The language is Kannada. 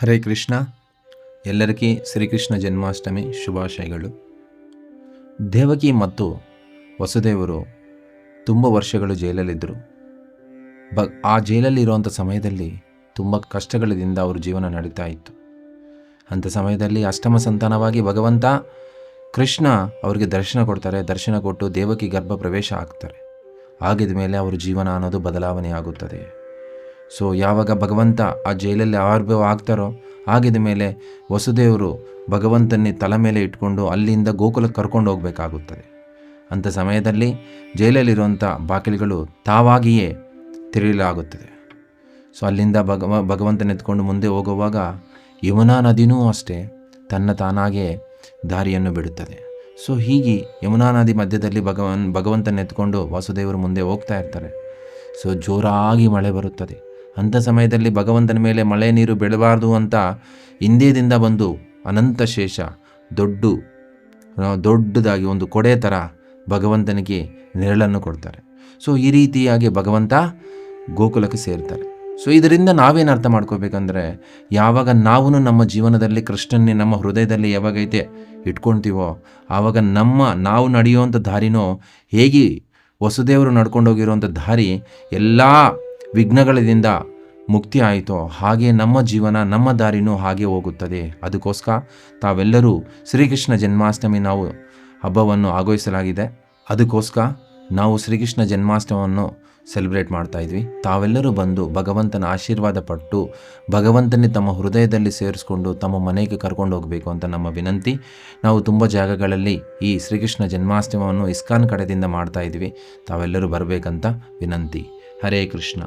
ಹರೇ ಕೃಷ್ಣ. ಎಲ್ಲರಿಗೂ ಶ್ರೀಕೃಷ್ಣ ಜನ್ಮಾಷ್ಟಮಿ ಶುಭಾಶಯಗಳು. ದೇವಕಿ ಮತ್ತು ವಸುದೇವರು ತುಂಬ ವರ್ಷಗಳು ಜೈಲಲ್ಲಿದ್ದರು. ಆ ಜೈಲಲ್ಲಿರುವಂಥ ಸಮಯದಲ್ಲಿ ತುಂಬ ಕಷ್ಟಗಳಿಂದ ಅವ್ರ ಜೀವನ ನಡೀತಾ ಇತ್ತು. ಅಂಥ ಸಮಯದಲ್ಲಿ ಅಷ್ಟಮ ಸಂತಾನವಾಗಿ ಭಗವಂತ ಕೃಷ್ಣ ಅವರಿಗೆ ದರ್ಶನ ಕೊಡ್ತಾರೆ. ದರ್ಶನ ಕೊಟ್ಟು ದೇವಕಿ ಗರ್ಭ ಪ್ರವೇಶ ಆಗ್ತಾರೆ. ಆಗಿದ ಮೇಲೆ ಅವ್ರ ಜೀವನ ಅನ್ನೋದು ಬದಲಾವಣೆ ಆಗುತ್ತದೆ. ಸೊ ಯಾವಾಗ ಭಗವಂತ ಆ ಜೈಲಲ್ಲಿ ಆವಿರ್ಭಾವ ಆಗ್ತಾರೋ ಆಗಿದ ಮೇಲೆ ವಸುದೇವರು ಭಗವಂತನೇ ತಲೆ ಮೇಲೆ ಇಟ್ಕೊಂಡು ಅಲ್ಲಿಂದ ಗೋಕುಲಕ್ಕೆ ಕರ್ಕೊಂಡು ಹೋಗಬೇಕಾಗುತ್ತದೆ. ಅಂಥ ಸಮಯದಲ್ಲಿ ಜೈಲಲ್ಲಿರುವಂಥ ಬಾಗಿಲುಗಳು ತಾವಾಗಿಯೇ ತೆರೆಯಲಾಗುತ್ತದೆ. ಸೊ ಅಲ್ಲಿಂದ ಭಗವಂತನ ಎತ್ಕೊಂಡು ಮುಂದೆ ಹೋಗುವಾಗ ಯಮುನಾ ನದಿನೂ ಅಷ್ಟೇ ತನ್ನ ತಾನಾಗೇ ದಾರಿಯನ್ನು ಬಿಡುತ್ತದೆ. ಸೊ ಹೀಗೆ ಯಮುನಾ ನದಿ ಮಧ್ಯದಲ್ಲಿ ಭಗವಂತನ ಎತ್ಕೊಂಡು ವಾಸುದೇವರು ಮುಂದೆ ಹೋಗ್ತಾ ಇರ್ತಾರೆ. ಸೊ ಜೋರಾಗಿ ಮಳೆ ಬರುತ್ತದೆ. ಅಂಥ ಸಮಯದಲ್ಲಿ ಭಗವಂತನ ಮೇಲೆ ಮಳೆ ನೀರು ಬೀಳಬಾರ್ದು ಅಂತ ಹಿಂದಿಯಿಂದ ಬಂದು ಅನಂತ ಶೇಷ ದೊಡ್ಡದಾಗಿ ಒಂದು ಕೊಡೆ ಥರ ಭಗವಂತನಿಗೆ ನೆರಳನ್ನು ಕೊಡ್ತಾರೆ. ಸೊ ಈ ರೀತಿಯಾಗಿ ಭಗವಂತ ಗೋಕುಲಕ್ಕೆ ಸೇರ್ತಾರೆ. ಸೊ ಇದರಿಂದ ನಾವೇನು ಅರ್ಥ ಮಾಡ್ಕೋಬೇಕಂದ್ರೆ, ಯಾವಾಗ ನಾವು ನಮ್ಮ ಜೀವನದಲ್ಲಿ ಕೃಷ್ಣನ್ನೇ ನಮ್ಮ ಹೃದಯದಲ್ಲಿ ಯಾವಾಗೈತೆ ಇಟ್ಕೊಳ್ತೀವೋ ಆವಾಗ ನಾವು ನಡೆಯುವಂಥ ದಾರಿನೋ ಹೇಗೆ ವಸುದೇವರು ನಡ್ಕೊಂಡು ಹೋಗಿರುವಂಥ ದಾರಿ ಎಲ್ಲ ವಿಘ್ನಗಳಿಂದ ಮುಕ್ತಿ ಆಯಿತೋ ಹಾಗೆ ನಮ್ಮ ಜೀವನ ನಮ್ಮ ದಾರಿನೂ ಹಾಗೆ ಹೋಗುತ್ತದೆ. ಅದಕ್ಕೋಸ್ಕರ ತಾವೆಲ್ಲರೂ ಶ್ರೀಕೃಷ್ಣ ಜನ್ಮಾಷ್ಟಮಿ ನಾವು ಹಬ್ಬವನ್ನು ಆಗೋಯಿಸಲಾಗಿದೆ. ಅದಕ್ಕೋಸ್ಕರ ನಾವು ಶ್ರೀಕೃಷ್ಣ ಜನ್ಮಾಷ್ಟಮವನ್ನು ಸೆಲೆಬ್ರೇಟ್ ಮಾಡ್ತಾ ಇದ್ವಿ. ತಾವೆಲ್ಲರೂ ಬಂದು ಭಗವಂತನ ಆಶೀರ್ವಾದ ಪಟ್ಟು ಭಗವಂತನೇ ತಮ್ಮ ಹೃದಯದಲ್ಲಿ ಸೇರಿಸ್ಕೊಂಡು ತಮ್ಮ ಮನೆಗೆ ಕರ್ಕೊಂಡು ಹೋಗಬೇಕು ಅಂತ ನಮ್ಮ ವಿನಂತಿ. ನಾವು ತುಂಬ ಜಾಗಗಳಲ್ಲಿ ಈ ಶ್ರೀಕೃಷ್ಣ ಜನ್ಮಾಷ್ಟಮವನ್ನು ಇಸ್ಕಾನ್ ಕಡೆಯಿಂದ ಮಾಡ್ತಾ ಇದ್ವಿ. ತಾವೆಲ್ಲರೂ ಬರಬೇಕಂತ ವಿನಂತಿ. ಹರೇ ಕೃಷ್ಣ.